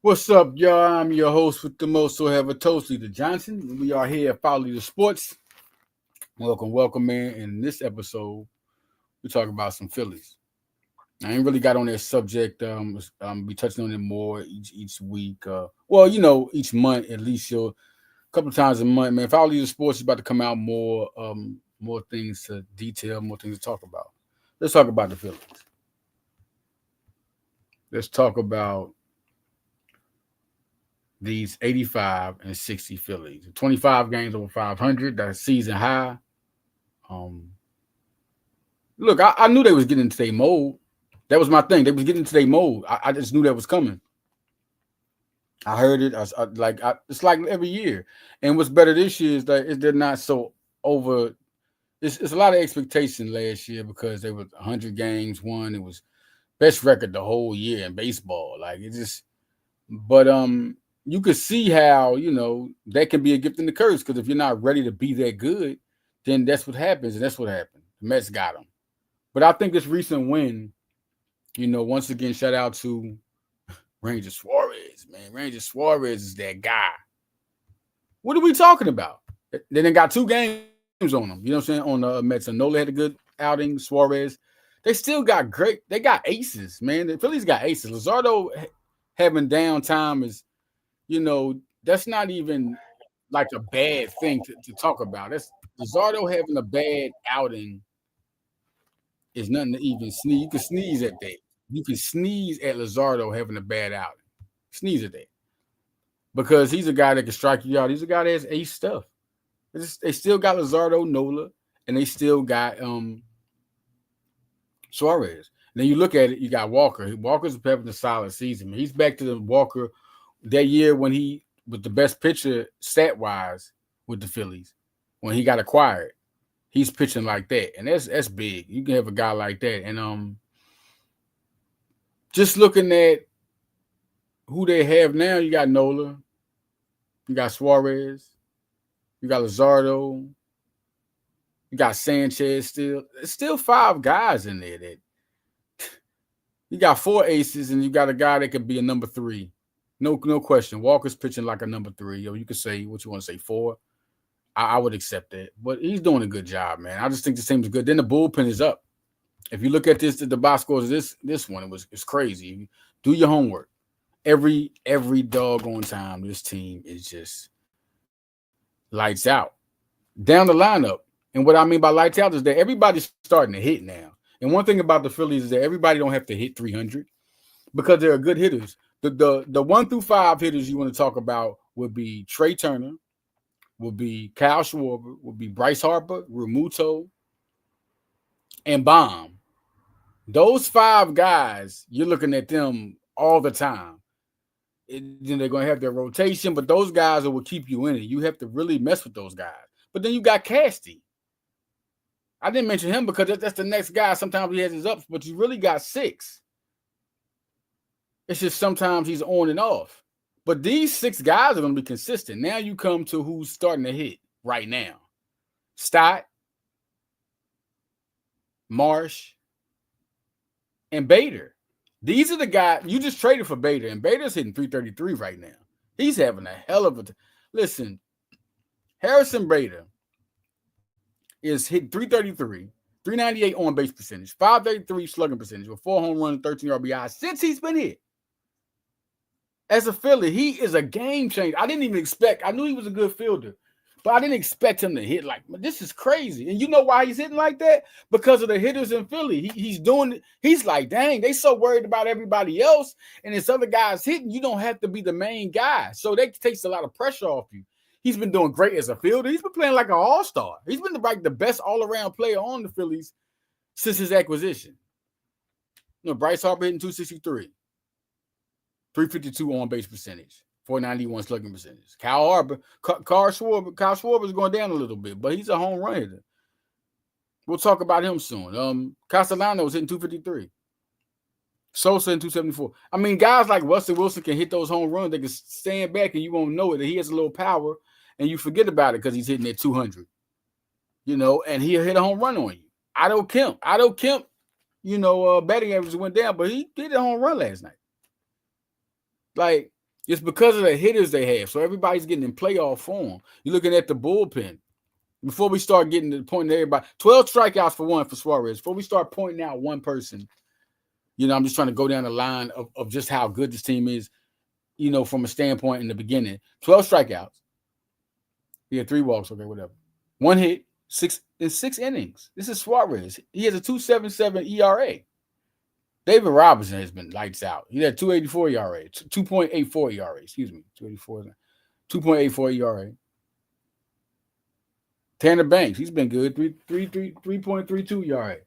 What's up, y'all? I'm your host with the most, so have a toast, Leader Johnson. We are here at Follow the Sports. Welcome, man. In this episode, we talk about some Phillies. I ain't really got on that subject. Be touching on it more each week. Each month at least. A couple of times a month, man. Follow the Sports is about to come out more things to detail, more things to talk about. Let's talk about the Phillies. Let's talk about these 85 and 60 Phillies. 25 games over 500, that's season high. Look, I knew they was getting into their mode. That was my thing. They was getting into their mode. I just knew that was coming. I heard it. It's like every year. And what's better this year is that they're not so over. It's a lot of expectation last year because they were 100 games won. It was best record the whole year in baseball. But you could see how, that can be a gift and a curse because if you're not ready to be that good, then that's what happens, and that's what happened. The Mets got them. But I think this recent win, once again, shout out to Ranger Suarez, man. Ranger Suarez is that guy. What are we talking about? They done got 2 games on them, you know what I'm saying, on the Mets. And Nola had a good outing, Suarez. They still got they got aces, man. The Phillies got aces. Luzardo having downtime is, that's not even like a bad thing to talk about. That's Luzardo having a bad outing is nothing to even sneeze. You can sneeze at that. You can sneeze at Luzardo having a bad outing. Sneeze at that. Because he's a guy that can strike you out. He's a guy that has ace stuff. They still got Luzardo, Nola, and they still got Suarez. And then you look at it, you got Walker. Walker's having a solid season. He's back to the Walker that year when he was the best pitcher stat-wise with the Phillies when he got acquired. He's pitching like that, and that's big. You can have a guy like that. And just looking at who they have now, you got Nola, you got Suarez, you got Luzardo, you got Sanchez still. There's still 5 guys in there that you got 4 aces, and you got a guy that could be a number 3. No question. Walker's pitching like a number 3. You can say what you want to say, 4. I would accept that. But he's doing a good job, man. I just think the team is good. Then the bullpen is up. If you look at the box scores of this one, it's crazy. Do your homework. Every doggone time, this team is just lights out. Down the lineup. And what I mean by lights out is that everybody's starting to hit now. And one thing about the Phillies is that everybody don't have to hit 300 because they're good hitters. The 1 through 5 hitters you want to talk about would be Trey Turner, would be Kyle Schwarber, would be Bryce Harper, Realmuto, and Baum. Those 5 guys, you're looking at them all the time. Then they're going to have their rotation, but those guys will keep you in it. You have to really mess with those guys. But then you got Casty. I didn't mention him because that's the next guy. Sometimes he has his ups, but you really got 6. It's just sometimes he's on and off. But these 6 guys are going to be consistent. Now you come to who's starting to hit right now. Stott, Marsh, and Bader. These are the guys. You just traded for Bader, and Bader's hitting 333 right now. He's having a hell of a listen, Harrison Bader is hitting 333, 398 on-base percentage, 533 slugging percentage with 4 home runs and 13 RBIs since he's been hit. As a Philly, he is a game changer. I didn't even expect. I knew he was a good fielder, but I didn't expect him to hit like this. Is crazy. And you know why he's hitting like that? Because of the hitters in Philly. He's like, dang, they so worried about everybody else, and this other guy's hitting. You don't have to be the main guy, so that takes a lot of pressure off you. He's been doing great as a fielder. He's been playing like an all-star. He's been the best all-around player on the Phillies since his acquisition. Bryce Harper hitting 263. 352 on-base percentage, 491 slugging percentage. Kyle Schwarber is going down a little bit, but he's a home run hitter. We'll talk about him soon. Castellanos hitting 253. Sosa in 274. I mean, guys like Russell Wilson can hit those home runs. They can stand back and you won't know it. He has a little power, and you forget about it because he's hitting at 200. And he'll hit a home run on you. Otto Kemp, batting average went down, but he did a home run last night. Like, It's because of the hitters they have. So everybody's getting in playoff form. You're looking at the bullpen. Before we start getting to the point, everybody 12 strikeouts for Suarez. Before we start pointing out one person, I'm just trying to go down the line of just how good this team is, from a standpoint in the beginning. 12 strikeouts. He had 3 walks, okay, whatever. 1 hit, 6 innings. This is Suarez. He has a 2.77 ERA. David Robinson has been lights out. He had 2.84 ERA, 2.84 ERA, excuse me, 2.84 ERA. Tanner Banks, he's been good, 3.32 ERA.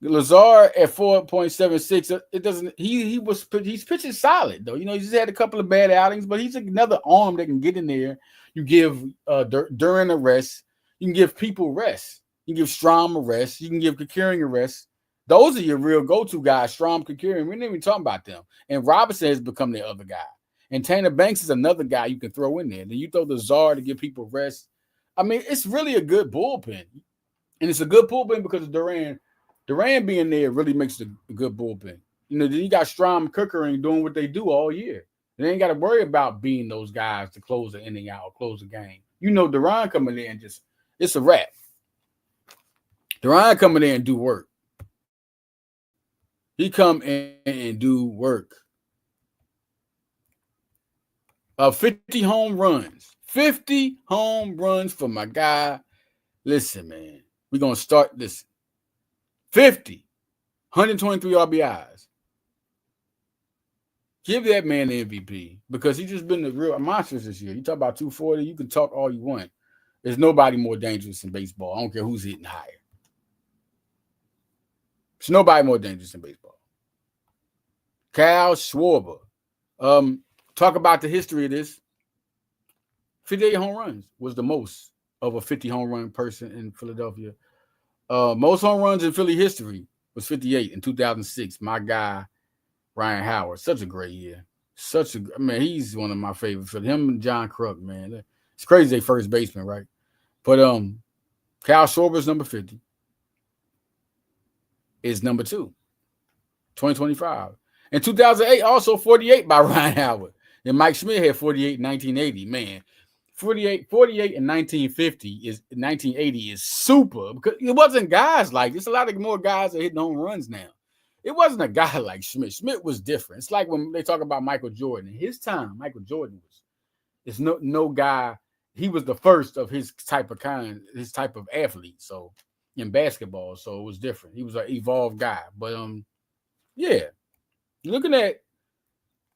Lazard at 4.76. It doesn't. He's pitching solid though. He's just had a couple of bad outings, but he's another arm that can get in there. You give during a rest. You can give people rest. You can give Strom a rest. You can give Kekering a rest. Those are your real go-to guys, Strom, Kekering. We're not even talking about them. And Robinson has become the other guy. And Tanner Banks is another guy you can throw in there. Then you throw the Lazard to give people rest. I mean, it's really a good bullpen. And it's a good bullpen because of Duran. Duran being there really makes it a good bullpen. Then you got Strom, Kekering doing what they do all year. They ain't got to worry about being those guys to close the inning out or close the game. Duran coming in it's a wrap. Duran coming in and do work. He come in and do work. 50 home runs. 50 home runs for my guy. Listen, man. We're going to start this. 50. 123 RBIs. Give that man the MVP because he's just been a real monster this year. You talk about 240, you can talk all you want. There's nobody more dangerous in baseball. I don't care who's hitting higher. There's nobody more dangerous in baseball. Kyle Schwarber. Talk about the history of this. 58 home runs was the most of a 50 home run person in Philadelphia. Most home runs in Philly history was 58 in 2006. My guy, Ryan Howard. Such a great year. He's one of my favorites. Him and John Kruk, man. It's crazy they first baseman, right? But Kyle Schwarber's number 50 is number 2. 2025. In 2008, also 48 by Ryan Howard. And Mike Schmidt had 48 in 1980. Man, 48 in 1980 is super because it wasn't guys like this. A lot of more guys are hitting home runs now. It wasn't a guy like Schmidt. Schmidt was different. It's like when they talk about Michael Jordan. In his time, Michael Jordan is no guy. He was the first of his type of athlete. So in basketball, so it was different. He was an evolved guy. But yeah, looking at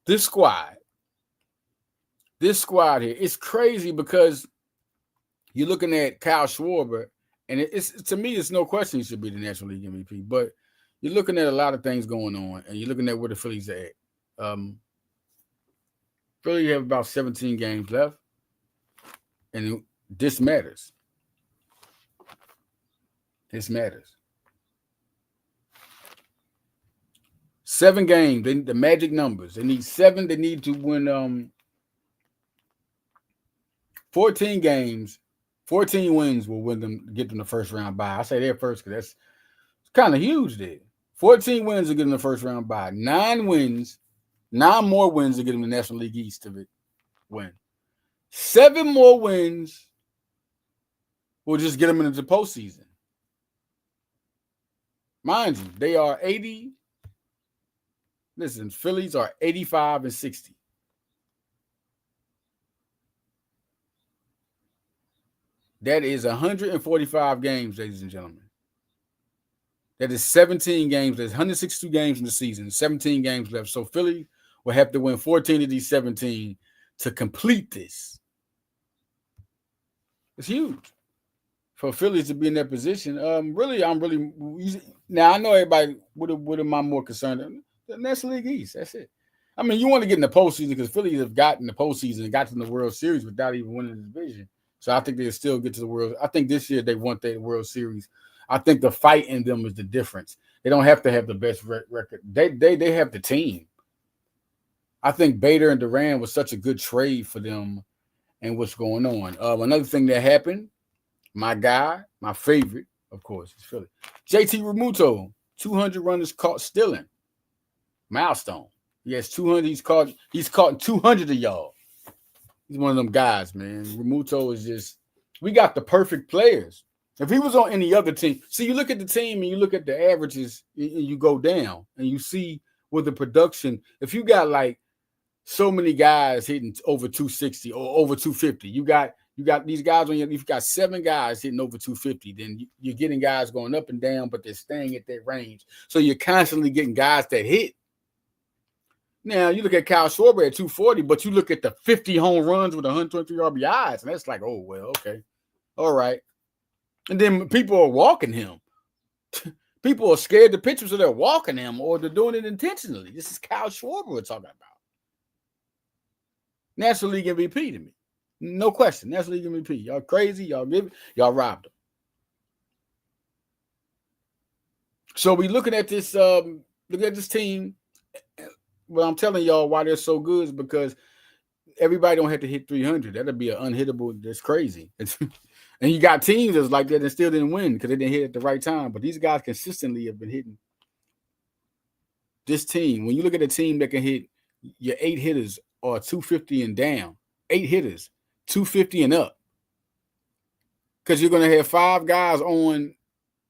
this squad here, it's crazy because you're looking at Kyle Schwarber, and it's to me, it's no question he should be the National League MVP. But you're looking at a lot of things going on, and you're looking at where the Phillies are at. Philly have about 17 games left, and this matters. This matters. 7 games, the magic numbers. They need 7. They need to win 14 games. 14 wins will get them the first round bye. I say they're first because that's kind of huge there. 14 wins will get them the first round bye. 9 more wins to get them the National League East to win. 7 more wins will just get them into the postseason. Mind you, they are 80. Listen, Phillies are 85 and 60. That is 145 games, ladies and gentlemen. That is 17 games. There's 162 games in the season, 17 games left. So Philly will have to win 14 of these 17 to complete this. It's huge for Phillies to be in that position. I'm really now I know everybody. What am I more concerned? The National League East. That's it. I mean, you want to get in the postseason because Phillies have gotten the postseason and got to the World Series without even winning the division. So I think they'll still get to the World. I think this year they want that World Series. I think the fight in them is the difference. They don't have to have the best record. They have the team. I think Bader and Duran was such a good trade for them and what's going on. Another thing that happened, my guy, my favorite, of course, is Philly. JT Realmuto, 200 runners caught stealing. Milestone. He has 200. He's caught 200 of y'all. He's one of them guys, man. Remuto is just. We got the perfect players. If he was on any other team, see, you look at the team and you look at the averages and you go down and you see with the production. If you got like so many guys hitting over 260 or over 250, you got these guys on you've got 7 guys hitting over 250, then you're getting guys going up and down, but they're staying at that range. So you're constantly getting guys that hit. Now you look at Kyle Schwarber at 240, but you look at the 50 home runs with 123 RBIs, and that's like, oh well, okay, all right. And then people are walking him. People are scared to pitch him, so they're walking him, or they're doing it intentionally. This is Kyle Schwarber we're talking about. National League MVP to me. No question. National League MVP. Y'all crazy. Y'all robbed him. So we looking at this team. Well, I'm telling y'all why they're so good is because everybody don't have to hit 300. That'll be an unhittable. That's crazy. And you got teams that's like that and still didn't win because they didn't hit at the right time. But these guys consistently have been hitting. This team, when you look at a team that can hit your 8 hitters or 250 and down, 8 hitters, 250 and up, because you're going to have 5 guys on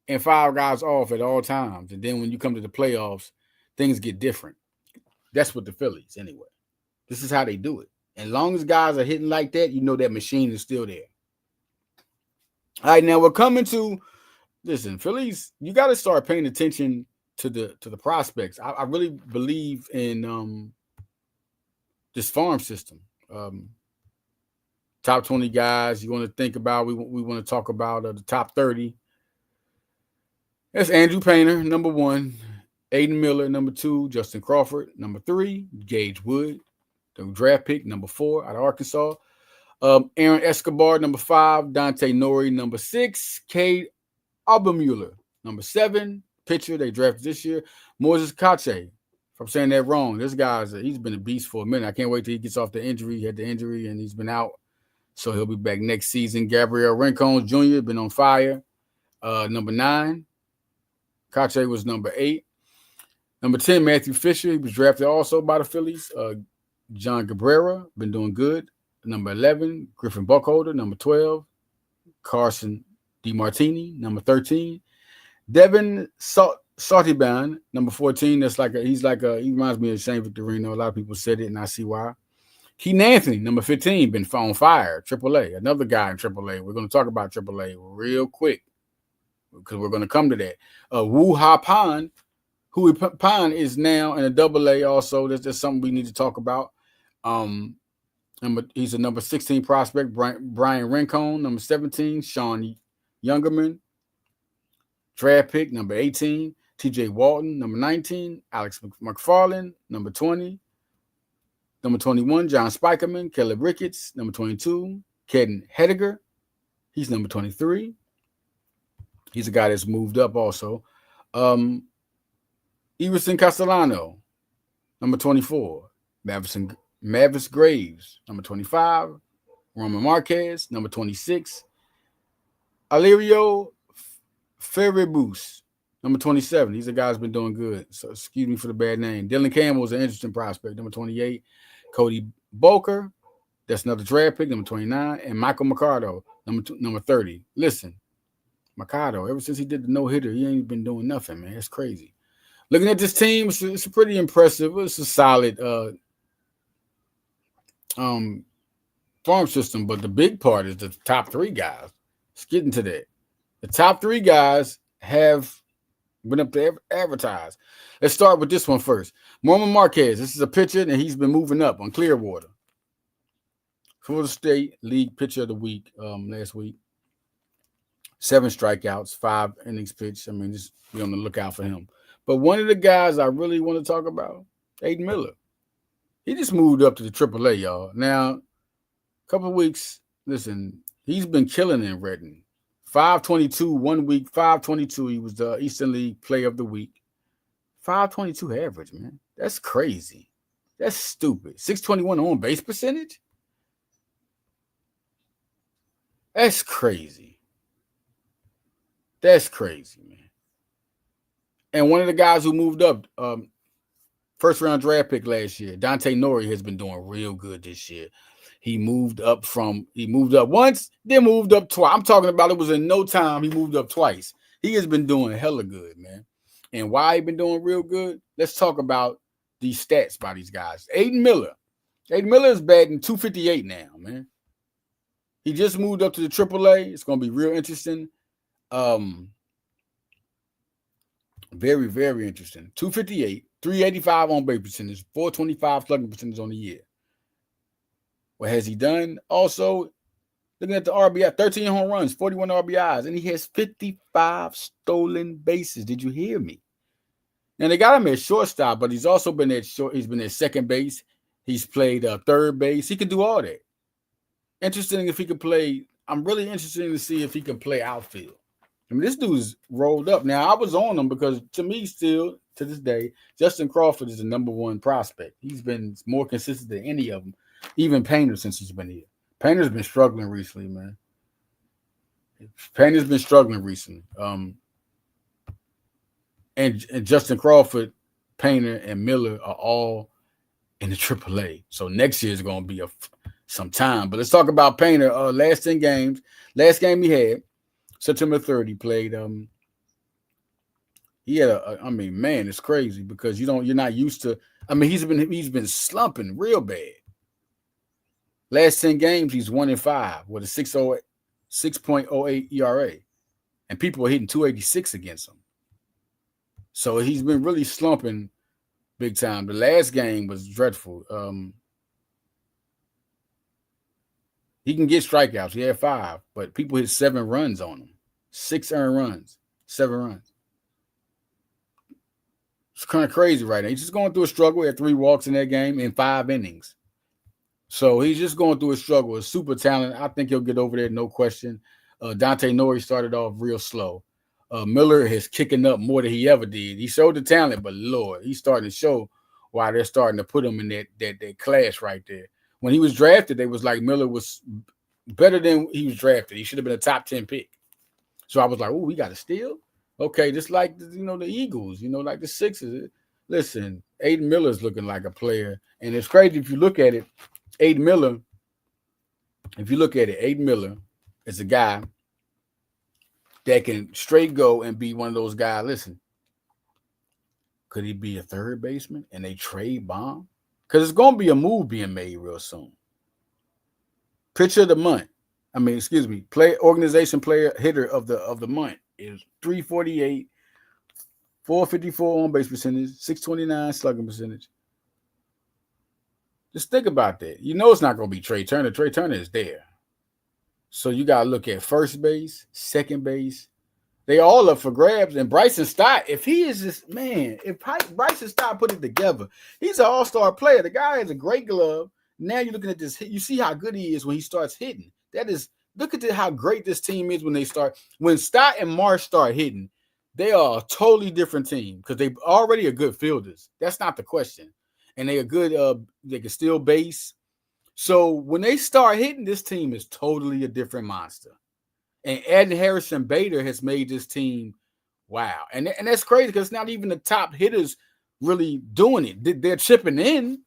and 5 guys off at all times. And then when you come to the playoffs, things get different. That's what the Phillies, anyway. This is how they do it. As long as guys are hitting like that, you know that machine is still there. All right, now we're coming to, listen, Phillies, you got to start paying attention to the prospects. I really believe in this farm system. Top 20 guys you want to think about. We want to talk about the top 30. That's Andrew Painter, number 1. Aidan Miller, number 2. Justin Crawford, number 3. Gage Wood, the draft pick, number 4 out of Arkansas. Aaron Escobar, number 5. Dante Nori, number 6. Cade Albemuller, number 7. Pitcher they drafted this year. Moises Kache. If I'm saying that wrong, this guy's he's been a beast for a minute. I can't wait till he gets off the injury. He had the injury and he's been out. So he'll be back next season. Gabriel Rincon Jr. been on fire. Number 9. Kache was number 8. Number 10, Matthew Fisher. He was drafted also by the Phillies. John Cabrera, been doing good. Number 11, Griffin Buckholder. Number 12, Carson DeMartini. Number 13, Devin Sartiban. Number 14, he reminds me of Shane Victorino. A lot of people said it, and I see why. Keaton Anthony, number 15, been on fire. AAA, another guy in AAA. We're going to talk about AAA real quick because we're going to come to that. Wu Ha Pan. Hui Pan is now in a AA also. That's something we need to talk about. He's a number 16 prospect. Brian Rincon, number 17. Sean Youngerman, draft pick, number 18. TJ Walton, number 19. Alex McFarland, number 20. Number 21, John Spikerman. Caleb Ricketts, number 22. Caden Hediger, he's number 23. He's a guy that's moved up also. Everson Castellano, number 24. Mavis Graves, number 25. Roman Marquez, number 26. Alirio Ferribus, number 27. These are guys been doing good. So excuse me for the bad name. Dylan Campbell is an interesting prospect, number 28. Cody Boker, that's another draft pick, number 29. And Michael Mercado, number 30. Listen, Mercado, ever since he did the no-hitter, he ain't been doing nothing, man. It's crazy. Looking at this team, it's pretty impressive. It's a solid farm system, but the big part is the top 3 guys. Let's get into that. The top 3 guys have been up to advertise. Let's start with this one first. Roman Marquez. This is a pitcher, and he's been moving up on Clearwater. Florida State League Pitcher of the Week last week. 7 strikeouts, 5 innings pitched. I mean, just be on the lookout for him. But one of the guys I really want to talk about, Aidan Miller. He just moved up to the AAA, y'all. Now, a couple of weeks, listen, he's been killing in Redden. 522 1 week, 522. He was the Eastern League Player of the Week. 522 average, man. That's crazy. That's stupid. 621 on base percentage? That's crazy. That's crazy, man. And one of the guys who moved up, first-round draft pick last year. Dante Nori has been doing real good this year. He moved up once, then moved up twice. I'm talking about it was in no time. He moved up twice. He has been doing hella good, man. And why he been doing real good? Let's talk about these stats by these guys. Aidan Miller. Aidan Miller is batting 258 now, man. He just moved up to the AAA. It's going to be real interesting. Very, very interesting. 258, 385 on base percentage, 425 slugging percentage on the year. What has he done? Also, looking at the RBI, 13 home runs, 41 RBIs, and he has 55 stolen bases. Did you hear me? Now, they got him at shortstop, but he's also been at he's been at second base. He's played third base. He can do all that. Interesting if he could play. I'm really interested to see if he can play outfield. I mean, this dude's rolled up. Now, I was on him because, to me, still, to this day, Justin Crawford is the number one prospect. He's been more consistent than any of them, even Painter since he's been here. Painter's been struggling recently, man. Painter's been struggling recently. And Justin Crawford, Painter, and Miller are all in the AAA. So next year is going to be some time. But let's talk about Painter. Last 10 games. Last game he had, September 3rd, he played. He had man, it's crazy because you're not used to. I mean, he's been slumping real bad. Last 10 games, he's 1-5 with a 6.08 ERA, and people are hitting 286 against him. So he's been really slumping big time. The last game was dreadful. He can get strikeouts. He had 5, but people hit 7 runs on him. 6 earned runs, 7 runs. It's kind of crazy right now. He's just going through a struggle. He had 3 walks in that game in 5 innings. So he's just going through a struggle. A super talent. I think he'll get over there, no question. Dante Nori started off real slow. Miller is kicking up more than he ever did. He showed the talent, but Lord, he's starting to show why they're starting to put him in that class right there. When he was drafted, they was like Miller was better than he was drafted. He should have been a top 10 pick. So I was like, oh, we got a steal? Okay, just like, the Eagles, like the Sixers. Listen, Aidan Miller's looking like a player. And it's crazy if you look at it, Aidan Miller is a guy that can straight go and be one of those guys. Listen, could he be a third baseman and they trade bomb? Because it's going to be a move being made real soon. Pitcher of the month. Organization player hitter of the month is 348, 454 on base percentage, 629 slugging percentage. Just think about that. It's not going to be Trey Turner. Trey Turner is there. So you got to look at first base, second base. They all up for grabs. And Bryson Stott, if he is this man, if Bryson Stott put it together, he's an all-star player. The guy has a great glove. Now you're looking at this. You see how good he is when he starts hitting. Look at how great this team is when they start. When Stott and Marsh start hitting, they are a totally different team because they already are good fielders. That's not the question. And they are good. They can steal base. So when they start hitting, this team is totally a different monster. And adding Harrison Bader has made this team wow. And that's crazy because it's not even the top hitters really doing it. They're chipping in,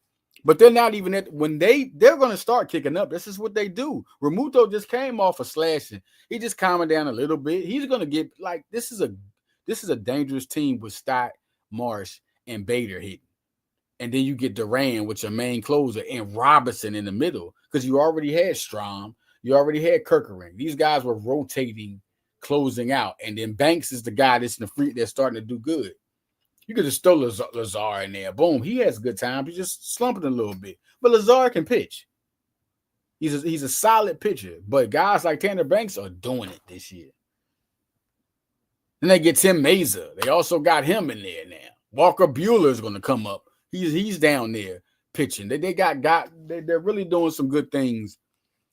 but they're not even when they're going to start kicking up. This is what they do. Remuto just came off of slashing. He just calming down a little bit. He's going to get this is a dangerous team with Stott, Marsh, and Bader hitting. And then you get Duran with your main closer and Robinson in the middle because you already had Strom. You already had Kerkering. These guys were rotating, closing out. And then Banks is the guy that's that's starting to do good. You could just throw Lazar in there. Boom. He has a good time. He's just slumping a little bit. But Lazar can pitch. He's a solid pitcher. But guys like Tanner Banks are doing it this year. Then they get Tim Mesa. They also got him in there now. Walker Buehler is going to come up. He's down there pitching. They're really doing some good things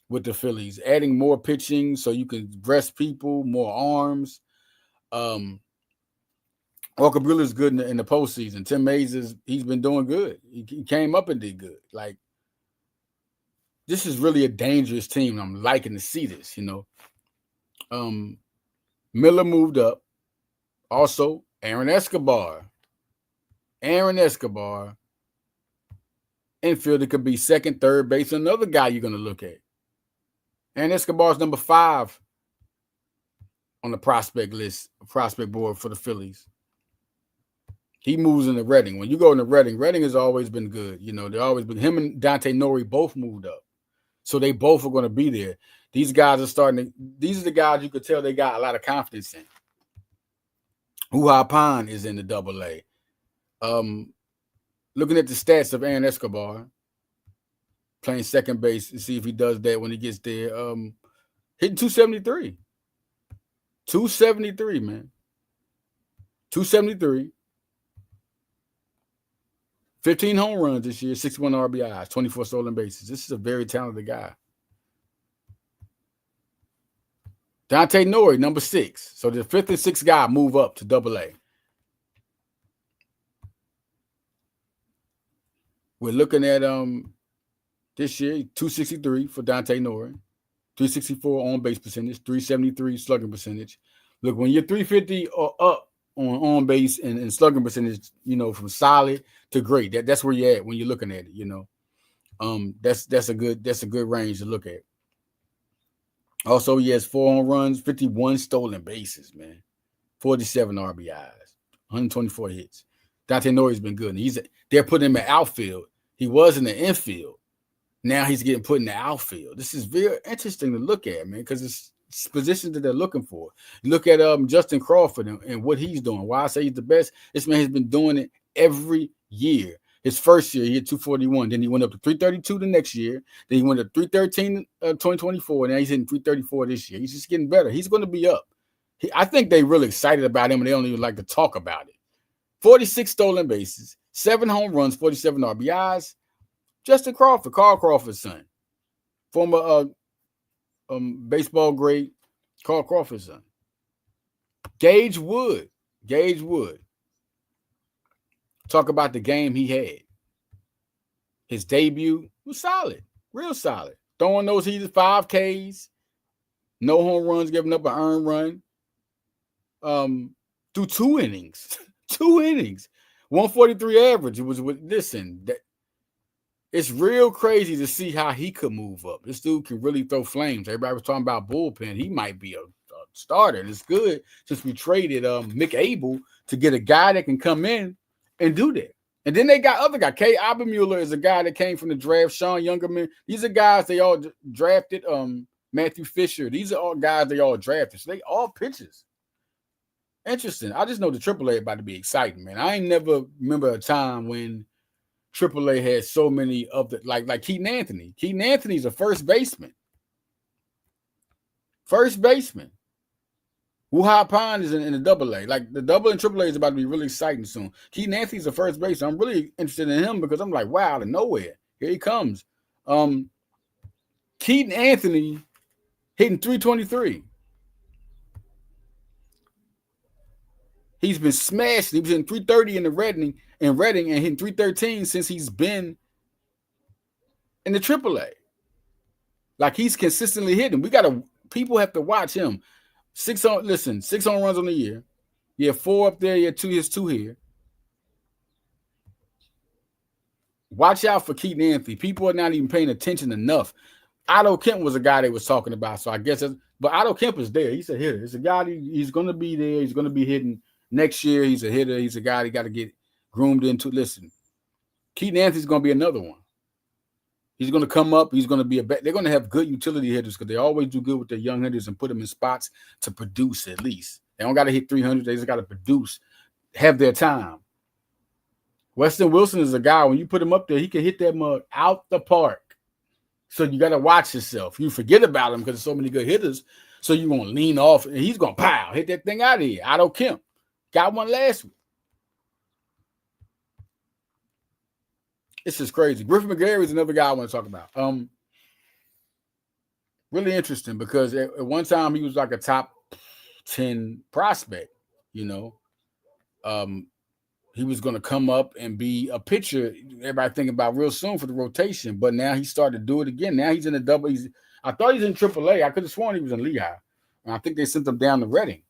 with the Phillies, adding more pitching so you can rest people, more arms. Walker Buehler is good in the postseason. Tim Mays he's been doing good. He came up and did good. This is really a dangerous team. I'm liking to see this. Miller moved up. Also, Aaron Escobar infielder could be second, third base, another guy you're going to look at. And Escobar's number 5 on the prospect list, prospect board for the Phillies. He moves into Reading. When you go into Reading, Reading has always been good. You know, they're always been, him and Dante Nori both moved up. So they both are going to be there. These guys are starting to, these are the guys you could tell they got a lot of confidence in. Uha Pond is in the AA. Looking at the stats of Aidan Escobar, playing second base, and see if he does that when he gets there. Hitting 273. 273, man. 273. 15 home runs this year, 61 RBIs, 24 stolen bases. This is a very talented guy. Dante Nori, number 6. So the 5th and 6th guy move up to AA. We're looking at this year, 263 for Dante Nori, 364 on base percentage, 373 slugging percentage. Look, when you're 350 or up on base and slugging percentage, you know, from solid to great, that's where you're at when you're looking at it, you know. That's a good range to look at. Also, he has 4 home runs, 51 stolen bases, man, 47 RBIs, 124 hits. Dante Nori's been good. They're putting him in outfield. He was in the infield. Now he's getting put in the outfield. This is very interesting to look at, man, because it's positions that they're looking for. You look at Justin Crawford and what he's doing. Why I say he's the best, this man has been doing it every year. His first year, he had 241. Then he went up to 332 the next year. Then he went to 313 2024. Now he's hitting 334 this year. He's just getting better. He's going to be up. I think they're really excited about him, and they don't even like to talk about it. 46 stolen bases, 7 home runs, 47 RBIs. Justin Crawford, Carl Crawford's son. Former baseball great, Carl Crawford's son. Gage Wood. Talk about the game he had. His debut was solid, real solid. Throwing those heaters, 5 Ks, no home runs, giving up an earned run. Through 2 innings. 2 innings. 143 average. It was it's real crazy to see how he could move up. This dude can really throw flames. Everybody was talking about bullpen. He might be a starter. And it's good since we traded Mick Abel to get a guy that can come in and do that. And then they got other guy. Aidan Miller is a guy that came from the draft. Sean Youngerman. These are guys they all drafted. Matthew Fisher. These are all guys they all drafted. So they all pitchers. Interesting. I just know the AAA about to be exciting, man. I ain't never remember a time when AAA had so many of the like Keaton Anthony. Keaton Anthony's a first baseman. Wuhai Pond is in the AA. Like the AA and AAA is about to be really exciting soon. Keaton Anthony's a first baseman. I'm really interested in him because I'm like, wow, out of nowhere. Here he comes. Keaton Anthony hitting 323. He's been smashed. He was in 330 in Reading and hitting 313 since he's been in the AAA. Like he's consistently hitting. People have to watch him. 6 home runs on the year. You have 4 up there, you have 2, he has 2 here. Watch out for Keaton Anthony. People are not even paying attention enough. Otto Kemp was a guy they was talking about, so I guess but Otto Kemp is there. He's a hitter. He's a guy he's gonna be there, he's gonna be hitting. Next year, he's a hitter. He's a guy they got to get groomed into. Listen, Keaton Anthony's going to be another one. He's going to come up. He's going to be they're going to have good utility hitters because they always do good with their young hitters and put them in spots to produce at least. They don't got to hit 300. They just got to produce, have their time. Weston Wilson is a guy, when you put him up there, he can hit that mug out the park. So you got to watch yourself. You forget about him because there's so many good hitters. So you're going to lean off, and he's going to hit that thing out of here. Otto Kemp. Got one last week. This is crazy. Griffin McGarry is another guy I want to talk about. Really interesting because at one time he was like a top 10 prospect, you know. He was going to come up and be a pitcher. Everybody thinking about real soon for the rotation, but now he started to do it again. Now he's in the double. I thought he was in AAA. I could have sworn he was in Lehigh. And I think they sent him down to Reading.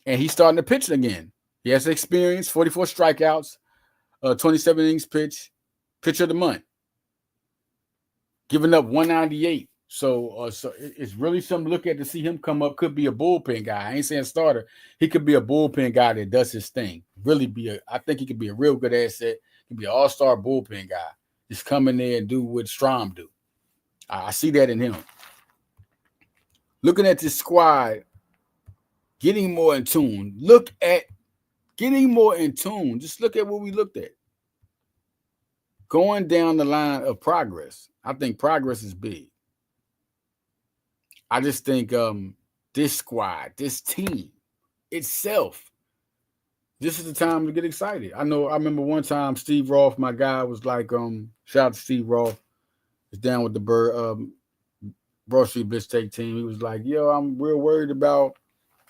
And he's starting to pitch again. He has experience, 44 strikeouts, 27 innings pitch, pitcher of the month. giving up 198. So it's really something to look at to see him come up. Could be a bullpen guy. I ain't saying starter. He could be a bullpen guy that does his thing. Really I think he could be a real good asset. He could be an all-star bullpen guy. Just come in there and do what Strom do. I see that in him. Looking at this squad, getting more in tune. Look at getting more in tune. Just look at what we looked at. Going down the line of progress. I think progress is big. I just think this squad, this team itself, this is the time to get excited. I remember one time Steve Roth, my guy, was like, shout out to Steve Roth, is down with the Broad Street Blitz Take team. He was like, yo, I'm real worried about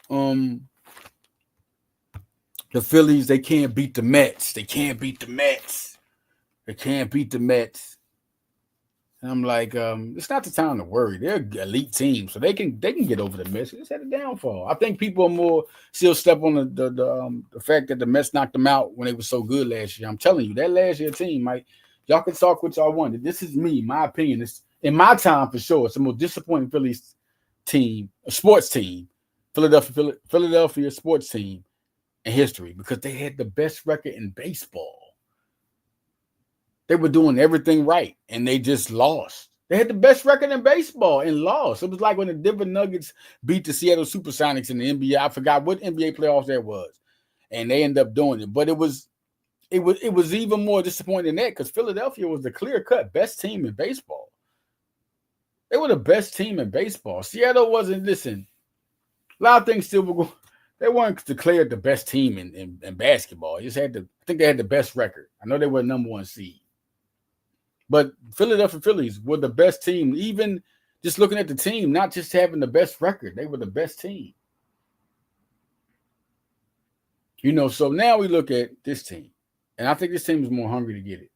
the Phillies. They can't beat the Mets. They can't beat the Mets. They can't beat the Mets. And I'm like, it's not the time to worry. They're an elite team, so they can get over the Mets. They just had a downfall. I think people are more still step on the fact that the Mets knocked them out when they were so good last year. I'm telling you, that last year team, Mike, y'all can talk what y'all want. This is me, my opinion. It's in my time for sure. It's the most disappointing Phillies team, a sports team, Philadelphia sports team in history because they had the best record in baseball. They were doing everything right, and they just lost. They had the best record in baseball and lost. It was like when the Denver Nuggets beat the Seattle Supersonics in the NBA. I forgot what NBA playoffs that was, and they ended up doing it. But it was even more disappointing than that because Philadelphia was the clear-cut best team in baseball. They were the best team in baseball. Seattle wasn't. Listen, a lot of things still were going. They weren't declared the best team in basketball. Just I think they had the best record. I know they were the number one seed. But Philadelphia Phillies were the best team, even just looking at the team, not just having the best record. They were the best team. So now we look at this team, and I think this team is more hungry to get it.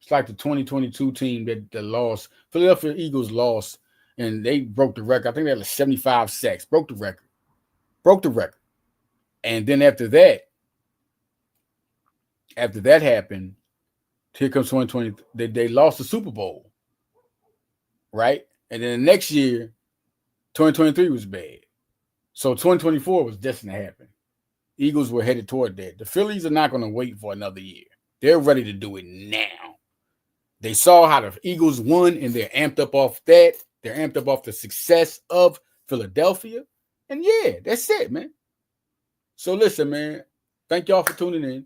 It's like the 2022 team that lost. Philadelphia Eagles lost, and they broke the record. I think they had like 75 sacks. Broke the record. And then after that happened, here comes 2020. They lost the Super Bowl, right? And then the next year, 2023 was bad. So 2024 was destined to happen. Eagles were headed toward that. The Phillies are not going to wait for another year. They're ready to do it now. They saw how the Eagles won, and they're amped up off that. They're amped up off the success of Philadelphia. And yeah, that's it, man. So listen, man, thank y'all for tuning in.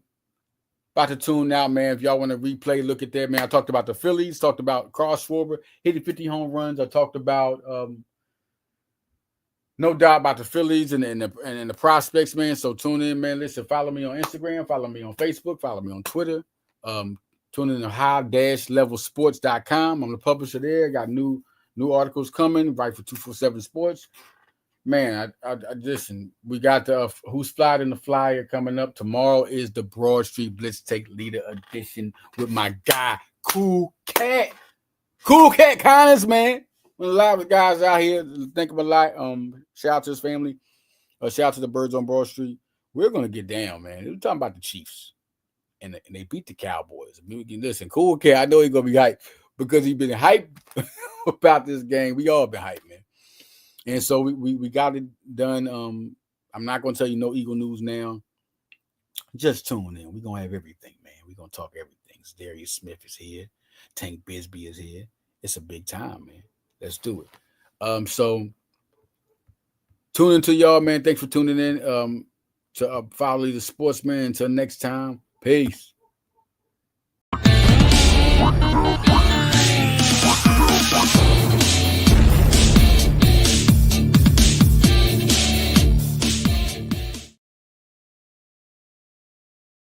About to tune out, man. If y'all want to replay, look at that, man. I talked about the Phillies, talked about Carl Schwarber hitting 50 home runs. I talked about no doubt about the Phillies and the prospects, man. So tune in, man. Listen, follow me on Instagram, follow me on Facebook, follow me on Twitter. Tune in to high-levelsports.com. I'm the publisher there. Got new articles coming, right for 247 Sports. Man, I listen, we got the Who's Flying in the Flyer coming up. Tomorrow is the Broad Street Blitz Take Leader Edition with my guy, Cool Cat Connors, man. A lot of guys out here think of a lot. Shout out to his family. Shout out to the Birds on Broad Street. We're going to get down, man. We're talking about the Chiefs. And they beat the Cowboys. I mean, listen, Cool Cat, I know he's going to be hyped because he's been hyped about this game. We all been hyped, man. And so we got it done. I'm not going to tell you no Eagle news now. Just tune in. We're going to have everything, man. We're going to talk everything. Darius Smith is here. Tank Bisbee is here. It's a big time, man. Let's do it. So tune into y'all, man. Thanks for tuning in to Follow the Sportsman. Until next time, peace.